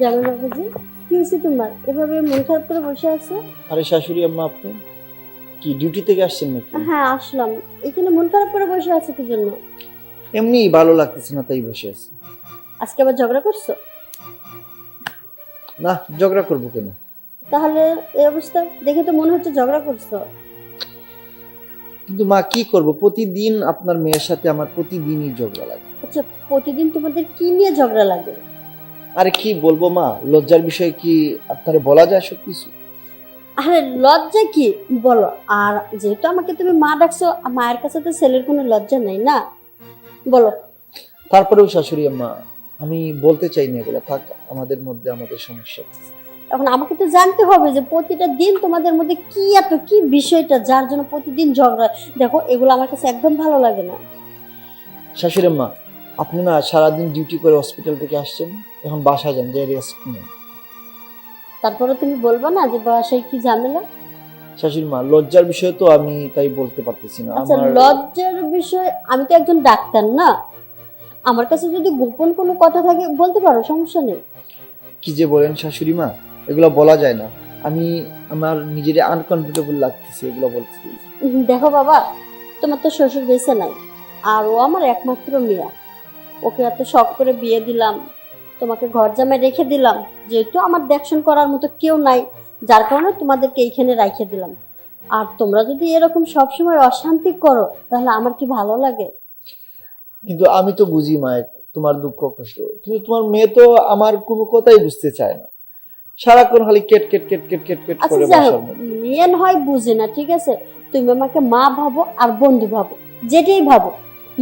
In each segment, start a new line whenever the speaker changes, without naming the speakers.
জানো বাবুজি, কি হয়েছে তোমার? এভাবে মন খারাপ করে বসে আছো?
আরে শাশুড়ি আম্মা, আপনি কি ডিউটি থেকে আসছেন নাকি?
হ্যাঁ আসলাম। এখানে মন খারাপ করে বসে আছো কি জন্য?
এমনি ভালো লাগতেছে না তাই বসে আছি।
আজকে আবার ঝগড়া করছো?
না, ঝগড়া করবো কেন?
তাহলে এই অবস্থা দেখে তো মনে হচ্ছে ঝগড়া করছো।
কিন্তু মা কি করব, প্রতিদিন আপনার মেয়ের সাথে আমার প্রতিদিনই ঝগড়া লাগে।
আচ্ছা, প্রতিদিন তোমাদের কি নিয়ে ঝগড়া লাগে?
আরে কি বলবো মা, লজ্জার বিষয় কি আপনারে বলা যায় সব কিছু?
আরে লজ্জা কি বলো। আর যেহেতু আমাকে তুমি মা ডাকছো, মায়ের কাছে তো ছেলের কোনো লজ্জা নাই না, বলো।
তারপরেও শাশুড়ি আম্মা, আমি বলতে চাই না এগুলো, থাক আমাদের মধ্যে আমাদের সমস্যা।
এখন আমাকে তো জানতে হবে যে প্রতিটা দিন তোমাদের মধ্যে কি এত কি বিষয়টা যার জন্য প্রতিদিন ঝগড়া। দেখো, এগুলো আমার কাছে একদম ভালো লাগে না।
শাশুড়ি আম্মা, আপনি না সারাদিন ডিউটি করে হসপিটাল থেকে আসছেন, এখন বাসা যান, যে রেস্ট নিন।
তারপরে তুমি বলবা না যে বাসায় কি ঝামেলা?
শাশুড়ি মা, লজ্জার বিষয় তো আমি তাই বলতে পারতেছি না।
আচ্ছা, লজ্জার বিষয়? আমি তো একজন ডাক্তার না, আমার কাছে যদি গোপন কোনো কথা থাকে বলতে পারো, সমস্যা নেই।
কি যে বলেন শাশুড়ি মা, এগুলো বলা যায় না। আমি আমার নিজের আনকমফোর্টেবল লাগতেছে এগুলো বলতে।
দেখো বাবা, তোমার তো শ্বশুর বেঁচে নাই, আর ও আমার একমাত্র মেয়ে। ওকে এত শখ করে বিয়ে দিলাম, তোমাকে ঘর জামাই রেখে দিলাম, যেহেতু আমার দেখশন করার মতো কেউ নাই, যার কারণে তোমাদেরকে এইখানে রাখে দিলাম। আর তোমরা যদি এরকম সবসময় অশান্তি করো তাহলে আমার কি ভালো লাগে?
কিন্তু আমি তো বুঝি মা তোমার দুঃখ কষ্ট, কিন্তু তোমার মেয়ে তো আমার কোনো কথাই বুঝতে চায় না, সারাক্ষণ খালি কেট কেট কেট কেট কেট কেট
আচ্ছা
করে
যাই হোক,
বাসার মধ্যে।
মেয়ে হয় বুঝে না, ঠিক আছে? তুমি আমাকে মা ভাবো আর বন্ধু ভাবো, যেটাই ভাবো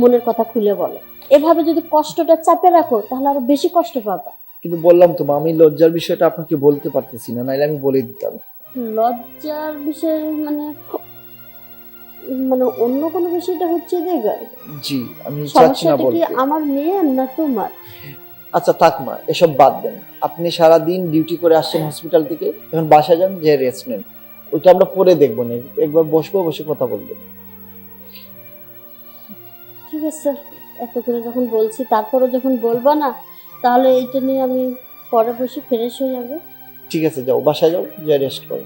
মনের কথা খুলে বলো। এভাবে যদি কষ্টটা চাপে রাখো তাহলে আরো বেশি কষ্ট পাবা।
কিন্তু বললাম তো মা, আমি লজ্জার বিষয়টা আপনাকে বলতে পারতেছি না, নাইলে আমি বলে দিতাম।
লজ্জার বিষয় মানে মানে অন্য কোনো বিষয়টা হচ্ছে দেখবে।
জি, আমি চাচ্ছি না
সমস্যাটা কি
বলতে।
আমার মেয়ে না তোমার?
আচ্ছা থাক মা, এসব বাদ দেন। আপনি সারাদিন ডিউটি করে আসছেন হসপিটাল থেকে, এখন বাসা যান, যে রেস্ট নেন। ওইটা আমরা পরে দেখবো না, একবার বসবো, বসে কথা বলবো।
ঠিক আছে, এত করে যখন বলছি তারপরও যখন বলবা না, তাহলে এইটা নিয়ে আমি পরে বসে ফ্রেশ হয়ে যাবে।
ঠিক আছে, যাও বাসায় যাও, যে রেস্ট করো।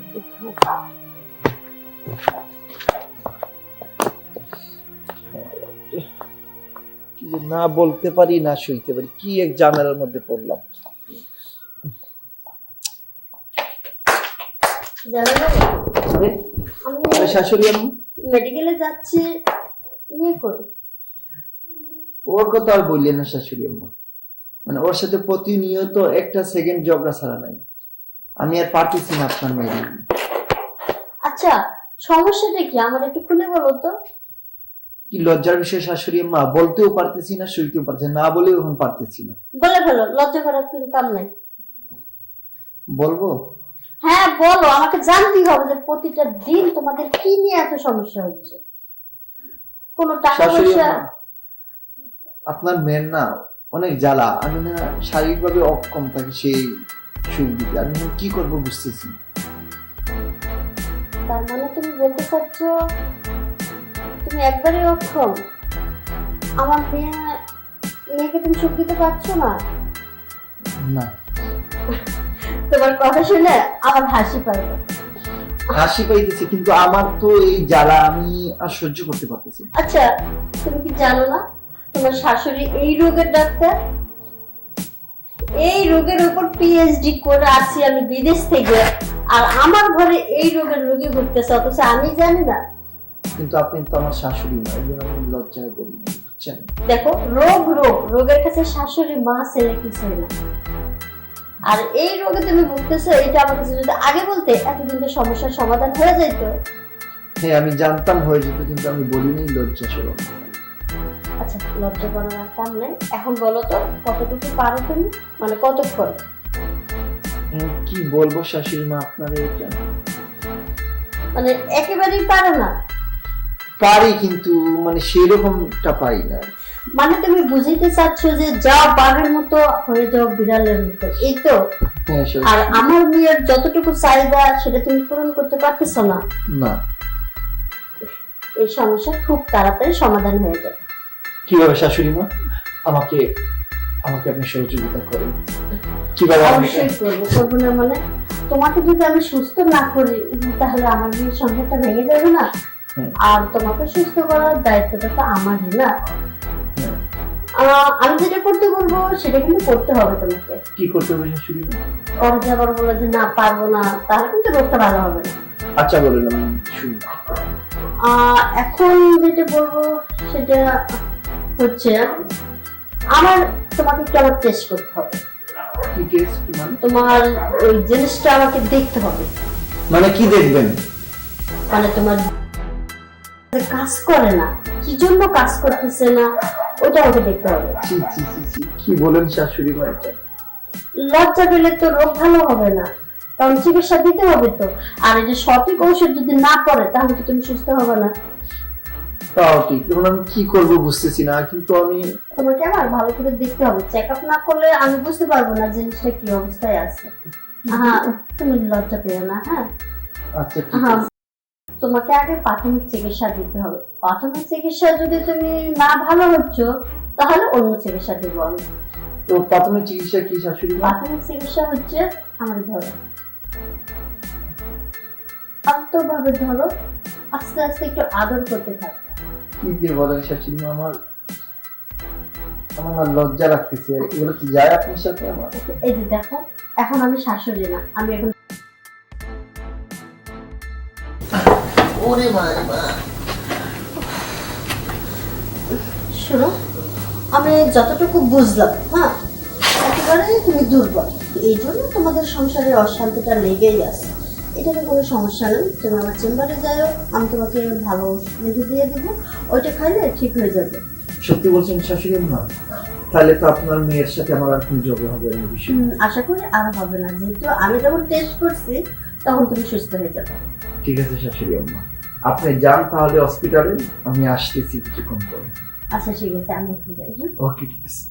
কি যে না বলতে পারি না সইতে পারি, কি এক ঝামেলার মধ্যে পড়লাম।
জানো না, আমি
শাশুড়ি আমি
মেডিকেলে যাচ্ছি, নিয়ে করি।
ওর কথা আর বললেন না শাশুড়ি আম্মা, মানে ওর সাথে প্রতিনিয়ত একটা সেকেন্ড ঝগড়া ছাড়া নাই। আমি আর পারতেছি না আপনার মেয়ে।
আচ্ছা, সমস্যাটা কি আমার একটু খুলে বলো তো।
কি লজ্জার বিষয় শাশুড়ি আম্মা, বলতেও পারতেছি না, সইতেও পারতেছি না, বলেও এখন পারতেছি না।
বলে ফেলো, লজ্জা করার কোনো কাম নাই।
বলবো?
হ্যাঁ বলো, আমাকে জানতেই হবে যে প্রতিটা দিন তোমাদের কি নিয়ে এত সমস্যা হচ্ছে। কোনো টাকা
শাশুড়ি
পয়সা?
আম্মা, আপনার মেয়ের না অনেক জ্বালা, আমি না শারীরিকভাবে অক্ষম থাকি সেই সুখ দিতে, আমি কি করবো বুঝতেছি।
তার মানে তুমি বলতে চাচ্ছ তুমি একবারই অক্ষম? আমার মেয়েকে তুমি সুখ দিতে পারছো না?
না,
তোমার কথা শুনে আমার হাসি পায়।
হাসি পাইতেছি, কিন্তু আমার তো এই জ্বালা আমি আর সহ্য করতে পারতেছি না।
আচ্ছা, তুমি কি জানো না তোমার শাশুড়ি এই রোগের ডাক্তার? এই রোগের উপর পিএইচডি করে আসছি আমি বিদেশ থেকে, আর আমার ঘরে এই রোগের রোগী ভুগতেছে, অথচ আমি জানি না।
কিন্তু আপনি তো আমার শাশুড়ি না, এই জন্য আমি লজ্জায় বলি না, বুঝছেন?
দেখো, রোগের কাছে শাশুড়ি মা ছেলে কিছুই না। আর এই রোগে তুমি ভুগতেছো, এটা আমার কাছে যদি আগে বলতে এতদিন তো সমস্যার সমাধান হয়ে যেত।
হ্যাঁ আমি জানতাম হয়ে যেত, কিন্তু আমি বলিনি, লজ্জা সরম।
আচ্ছা, লজ্জা করার আর কাম নেই। এখন বলো তো কতটুকু পারো তুমি, মানে কতক্ষণ?
কি বলবো শাশুড়ি মা আপনার এটা?
মানে একেবারেই পারে না?
পারি কিন্তু মানে সেরকমটা পাই না।
মানে তুমি বুঝাইতে চাচ্ছ যে যা বাঘের মতো হয়ে যাও বিড়ালের মতো, এই তো?
হ্যাঁ
আর আমার মেয়ের যতটুকু চাহিদা সেটা তুমি পূরণ করতে পারতেছো না।
না।
এই সমস্যা খুব তাড়াতাড়ি সমাধান হয়ে যাবে।
কিভাবে শাশুড়ি মা? আমাকে আমাকে আপনি সহযোগিতা করেন কিভাবে?
অবশ্যই করবো, করবো না মানে? তোমাকে যদি আমি সুস্থ না করি তাহলে আমার মেয়ের সংসারটা ভেঙে যাবে না?
হ্যাঁ।
আর তোমাকে সুস্থ করার দায়িত্বটা তো আমারই না?
হ্যাঁ।
আমি যেটা করতে বলবো সেটা কিন্তু করতে হবে তোমাকে।
কি করতে হবে শাশুড়ি মা?
পরে যে আবার বলে যে না পারবো না, তাহলে কিন্তু রোগটা ভালো হবে না।
আচ্ছা বলেন, আমি শুনি।
এখন যেটা বলবো সেটা হচ্ছে আমার তোমাকে একটু আবার টেস্ট করতে হবে।
কি টেস্ট মানে?
তোমার ওই জিনিসটা আমাকে দেখতে হবে।
মানে কি দেখবেন?
মানে তোমার কাজ করে না, কি জন্য কাজ করতেছে না ওটা আমাকে দেখতে হবে।
ছি ছি ছি ছি, কি বলেন শাশুড়ি মা এটা?
লজ্জা পেলে তো রোগ ভালো হবে না, কারণ চিকিৎসা দিতে হবে তো। আর এই যে সঠিক ঔষধ যদি না পড়ে তাহলে তো তুমি সুস্থ হবে না।
তাও ঠিক, এখন আমি কি করবো বুঝতেছি না, কিন্তু আমি
তোমাকে আমার ভালো করে দেখতে হবে। চেক আপ না করলে আমি বুঝতে পারবো না জিনিসটা কি অবস্থায় আছে। হ্যাঁ, তুমি লজ্জা পেও না। হ্যাঁ,
আচ্ছা ঠিক
হ্যাঁ,
আছে।
তোমাকে আগে প্রাথমিক চিকিৎসা দিতে হবে। প্রাথমিক চিকিৎসা যদি তুমি না ভালো হচ্ছ তাহলে অন্য চিকিৎসা দেবো আমি।
তো প্রাথমিক চিকিৎসা কি শাশুড়ি মা?
প্রাথমিক চিকিৎসা হচ্ছে আমার ধরো, আত্মভাবে ধরো, আস্তে আস্তে একটু আদর করতে থাকো।
কি দিয়ে বলেন শাশুড়ি মা? আমার আমার না লজ্জা লাগতেছে, এগুলো কি যায় আপনার সাথে আমার?
এই যে দেখো, এখন আমি শাশুড়ি না, আমি এখন
ওরে মা রে মা।
শোনো, আমি যতটুকু বুঝলাম, হ্যাঁ, একেবারে তুমি দুর্বল, এই জন্য তোমাদের সংসারে অশান্তিটা লেগেই আছে। এটাতে কোনো সমস্যা নেই, তুমি আমার চেম্বারে যাও, আমি তোমাকে ভালো ওষুধ লিখে দিয়ে দেবো, ওইটা খাইলে ঠিক হয়ে যাবে।
সত্যি বলছেন শাশুড়ি মা? তাহলে তো আপনার মেয়ের সাথে আমার আর কোনো যোগ হবে না বিষয়।
আশা করি আর হবে না, যেহেতু আমি যখন টেস্ট করছি তখন তুমি সুস্থ হয়ে যাবে।
ঠিক আছে শাশুড়ি আম্মা, আপনি যান তাহলে হসপিটালে, আমি আসতেছি কিছুক্ষণ পরে।
আচ্ছা ঠিক আছে, আমি একটু যাই। হ্যাঁ,
ওকে ঠিক আছে।